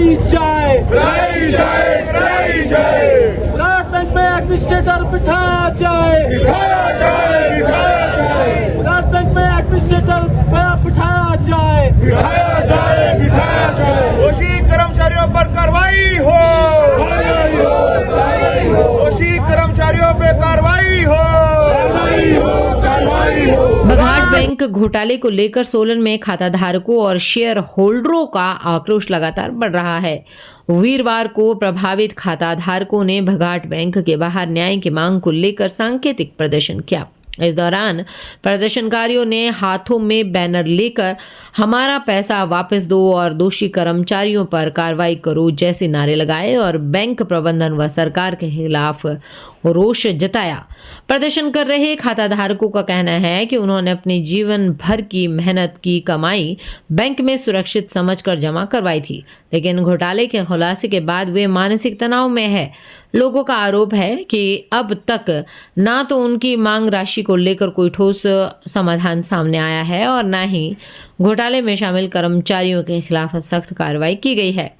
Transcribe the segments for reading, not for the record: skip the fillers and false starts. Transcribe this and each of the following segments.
कराई जाए, कराई जाए, कराई जाए, विराट बैंक में एडमिनिस्ट्रेटर बिठाया जाए, बिठाया जाए, बिठाया जाए, विराट बैंक में एडमिनिस्ट्रेटर बिठाया जाए, बिठाया जाए, बिठाया जाए, दोषी कर्मचारियों पर कार्रवाई हो, कार्रवाई हो, कार्रवाई हो, दोषी कर्मचारियों पे कार्रवाई हो, कार्रवाई हो, कार्रवाई हो। बघाट बैंक घोटाले को लेकर सोलन में खाताधारकों और शेयर होल्डरों का आक्रोश लगातार बढ़ रहा है। वीरवार को प्रभावित खाताधारकों ने बघाट बैंक के बाहर न्याय की मांग को लेकर सांकेतिक प्रदर्शन किया। इस दौरान प्रदर्शनकारियों ने हाथों में बैनर लेकर हमारा पैसा वापस दो और दोषी कर्मचारियों पर कार्रवाई करो जैसे नारे लगाए और बैंक प्रबंधन व सरकार के खिलाफ रोष जताया। प्रदर्शन कर रहे खाताधारकों का कहना है कि उन्होंने अपने जीवन भर की मेहनत की कमाई बैंक में सुरक्षित समझकर जमा करवाई थी, लेकिन घोटाले के खुलासे के बाद वे मानसिक तनाव में है। लोगों का आरोप है कि अब तक ना तो उनकी मांग राशि को लेकर कोई ठोस समाधान सामने आया है और न ही घोटाले में शामिल कर्मचारियों के खिलाफ सख्त कार्रवाई की गई है।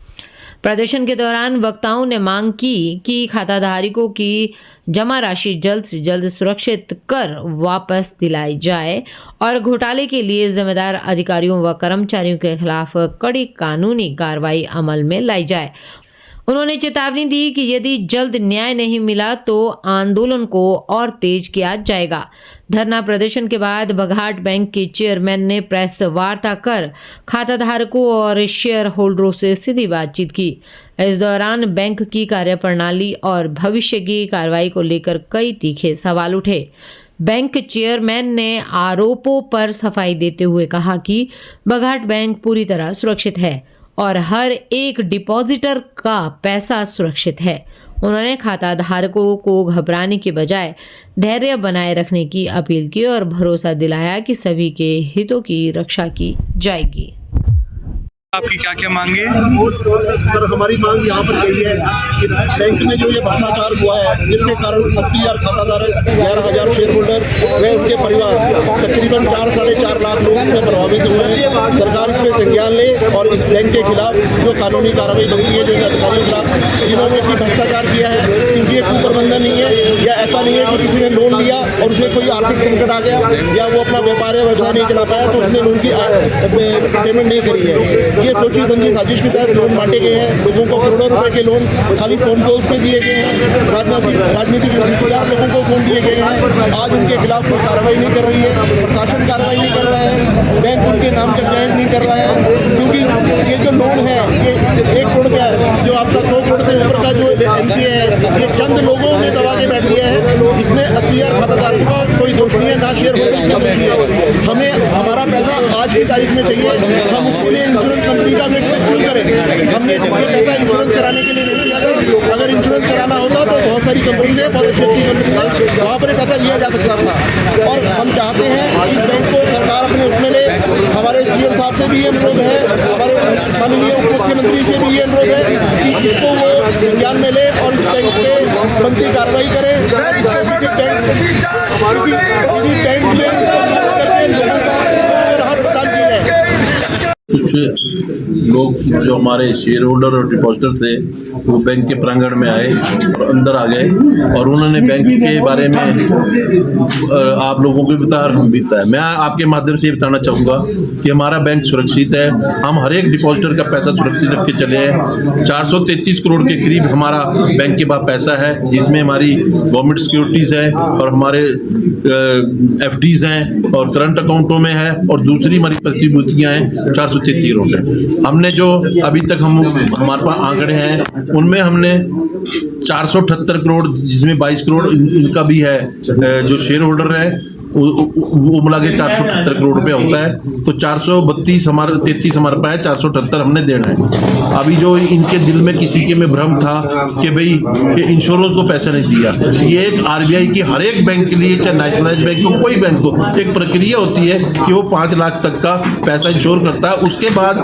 प्रदर्शन के दौरान वक्ताओं ने मांग की कि खाताधारकों की जमा राशि जल्द से जल्द सुरक्षित कर वापस दिलाई जाए और घोटाले के लिए जिम्मेदार अधिकारियों व कर्मचारियों के खिलाफ कड़ी कानूनी कार्रवाई अमल में लाई जाए। उन्होंने चेतावनी दी कि यदि जल्द न्याय नहीं मिला तो आंदोलन को और तेज किया जाएगा। धरना प्रदर्शन के बाद बघाट बैंक के चेयरमैन ने प्रेस वार्ता कर खाताधारकों और शेयर होल्डरों से सीधी बातचीत की। इस दौरान बैंक की कार्यप्रणाली और भविष्य की कार्रवाई को लेकर कई तीखे सवाल उठे। बैंक चेयरमैन ने आरोपों पर सफाई देते हुए कहा कि बघाट बैंक पूरी तरह सुरक्षित है और हर एक डिपॉजिटर का पैसा सुरक्षित है। उन्होंने खाताधारकों को घबराने के बजाय धैर्य बनाए रखने की अपील की और भरोसा दिलाया कि सभी के हितों की रक्षा की जाएगी। आपकी क्या क्या मांगे? सर, हमारी मांग यहाँ पर यही है कि बैंक में जो ये भ्रष्टाचार हुआ है जिसके कारण 80,000 खाताधारक, 11,000 शेयर होल्डर व उनके परिवार तकरीबन 4-4.5 लाख लोग इसमें प्रभावित हुए हैं। सरकार इसमें संज्ञान ले और इस बैंक के खिलाफ जो कानूनी कार्रवाई बनती है, जो अधिकारियों के खिलाफ जिन्होंने भी भ्रष्टाचार किया है, क्योंकि ये कुप्रबंधन नहीं है या ऐसा नहीं है कि किसी ने लोन लिया और उसे कोई आर्थिक संकट आ गया या वो अपना व्यापार या व्यवसाय नहीं चला पाया तो उसने लोन की पेमेंट नहीं करी है। ये सोची समझी साजिश के तहत लोन बांटे गए हैं। लोगों को करोड़ों रुपए के लोन खाली फोन कॉल्स में दिए गए हैं। राजनीतिक रिश्तेदार लोगों को फोन दिए गए हैं। आज उनके खिलाफ कोई कार्रवाई नहीं कर रही है, प्रशासन कार्रवाई नहीं कर रहा है, बैंक उनके नाम का जायज नहीं कर रहा है, क्योंकि ये जो लोन है ये 1 करोड़ का है, जो आपका 100 करोड़ से ऊपर का जो एनपीए है ये चंद लोगों ने दबा के बैठ दिया है। इसमें 80,000 खाताधारकों का कोई दोष नहीं है, ना शेयर होल्डर का दोषी है। हमें हमारा पैसा आज की तारीख में चाहिए। हम उसके लिए इंश्योरेंस कंपनी का वेट क्यों करें? हमने जिनके पैसा इंश्योरेंस कराने के लिए नहीं किया था। अगर इंश्योरेंस कराना होता तो बहुत सारी कंपनी है, बहुत अच्छी अच्छी कंपनी है, वहाँ पर पैसा लिया जा सकता था। और हम चाहते हैं इस बैंक को सरकार अपने उसमें ले। हमारे सीएम साहब से भी ये अनुरोध है, हमारे माननीय उप मुख्यमंत्री से भी ये अनुरोध है कि इसको वो संज्ञान में ले और इस बैंक पे बनती कार्रवाई करें। बैंक में राहत प्रदान की जाए। कुछ लोग जो हमारे शेयर होल्डर और डिपॉजिटर थे वो बैंक के प्रांगण में आए और अंदर आ गए और उन्होंने बैंक के बारे में आप लोगों को बताया और हम भी बताया। मैं आपके माध्यम से ये बताना चाहूँगा कि हमारा बैंक सुरक्षित है। हम हर एक डिपॉजिटर का पैसा सुरक्षित रख के चले हैं। 433 करोड़ के करीब हमारा बैंक के पास पैसा है, जिसमें हमारी गवर्नमेंट सिक्योरिटीज़ हैं और हमारे FDs हैं और करंट अकाउंटों में है और दूसरी हमारी प्रतिभूतियाँ हैं 433 करोड़ है। हमने जो अभी तक हमारे पास आंकड़े हैं उनमें हमने 478 करोड़, जिसमें 22 करोड़ इनका भी है, जो शेयर होल्डर है वो मिला के 478 करोड़ रुपया होता है। तो 432 हमारे 33 हमारे पास है, 478 हमने देना है। अभी जो इनके दिल में किसी के में भ्रम था कि भाई ये इंश्योरेंस को पैसा नहीं दिया, ये एक RBI की हर एक बैंक के लिए, चाहे नेशनलाइज बैंक हो कोई बैंक हो, एक प्रक्रिया होती है कि वो 5 लाख तक का पैसा इंश्योर करता है। उसके बाद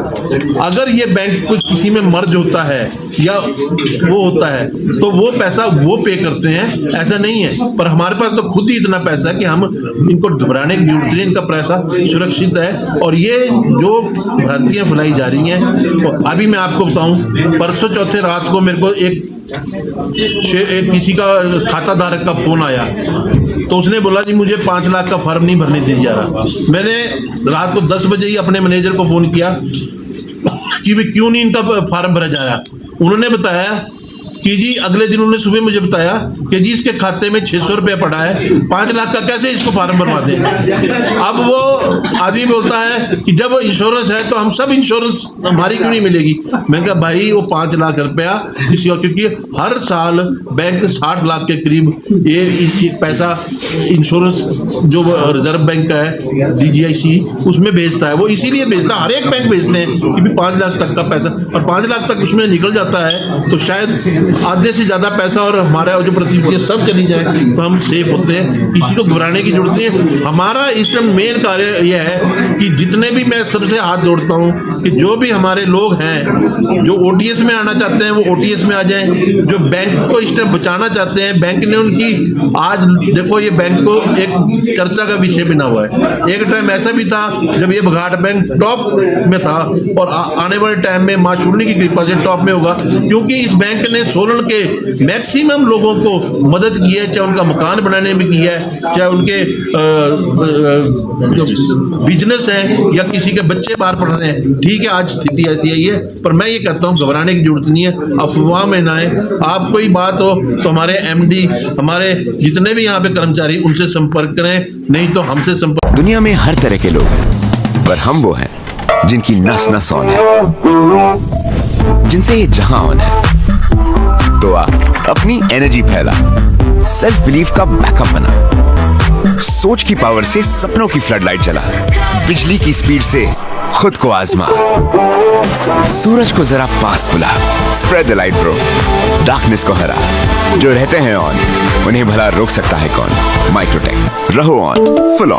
अगर ये बैंक कुछ किसी में मर्ज होता है या वो होता है तो वो पैसा वो पे करते हैं, ऐसा नहीं है। पर हमारे पास तो खुद ही इतना पैसा है कि हम इनको घबराने की जरूरत नहीं, इनका पैसा सुरक्षित है। और ये जो भ्रांतियां फैलाई जा रही हैं, तो अभी मैं आपको बताऊं, परसों चौथे रात को मेरे को एक किसी का खाता धारक का फोन आया, तो उसने बोला जी मुझे 5 लाख का फॉर्म नहीं भरने दिया जा रहा। मैंने रात को 10 बजे ही अपने मैनेजर को फोन किया कि भी क्यों नहीं इनका फॉर्म भरा जा रहा। उन्होंने बताया कि जी अगले दिन उन्होंने सुबह मुझे बताया कि जी इसके खाते में 600 रुपया पड़ा है, 5 लाख का कैसे इसको फॉर्म भरवा दें। अब वो आदमी बोलता है कि जब इंश्योरेंस है तो हम सब इंश्योरेंस हमारी क्यों नहीं मिलेगी। मैं कहा भाई वो 5 लाख रुपया किसी और, क्योंकि हर साल बैंक 60 लाख के करीब ये पैसा इंश्योरेंस जो रिजर्व बैंक का है DGIC उसमें भेजता है। वो इसीलिए भेजता है, हर एक बैंक भेजते हैं कि भी 5 लाख तक का पैसा, और 5 लाख तक उसमें निकल जाता है तो शायद आधे से ज्यादा पैसा और हमारा जो प्रतिभूतियां सब चली जाए तो हम सेफ होते हैं। किसी को घबराने की जरूरत नहीं है। हमारा इस टाइम मेन कार्य यह है कि जितने भी, मैं सबसे हाथ जोड़ता हूं कि जो भी हमारे लोग हैं जो OTS में आना चाहते हैं वो OTS में आ जाएं, जो बैंक को इस टाइम बचाना चाहते हैं, बैंक ने उनकी, आज देखो ये बैंक को एक चर्चा का विषय बना हुआ है। एक टाइम ऐसा भी था जब ये बघाट बैंक टॉप में था, और आने वाले टाइम में मां शून्य की कृपा से टॉप में होगा, क्योंकि इस बैंक ने सोलन के मैक्सिमम लोगों को मदद की है, चाहे उनका मकान बनाने में की है, चाहे उनके बिजनेस है या किसी के बच्चे बाहर पढ़ रहे हैं। ठीक है आज स्थिति ऐसी आई है, पर मैं ये कहता हूँ घबराने की जरूरत नहीं है, अफवाह में ना आए। आप कोई बात हो तो हमारे MD, हमारे जितने भी यहाँ पे कर्मचारी, उनसे संपर्क करें, नहीं तो हमसे संपर्क। दुनिया में हर तरह के लोग हैं, पर हम वो हैं जिनकी नस नस ऑन है, जिनसे ये जहां ऑन है। तो आप अपनी एनर्जी फैला, सेल्फ बिलीफ का बैकअप बना, सोच की पावर से सपनों की फ्लडलाइट जला, बिजली की स्पीड से खुद को आजमा, सूरज को जरा पास बुला, spread the light bro, darkness को हरा। जो रहते हैं ऑन उन्हें भला रोक सकता है कौन। माइक्रोटेक, रहो ऑन, फुल ऑन।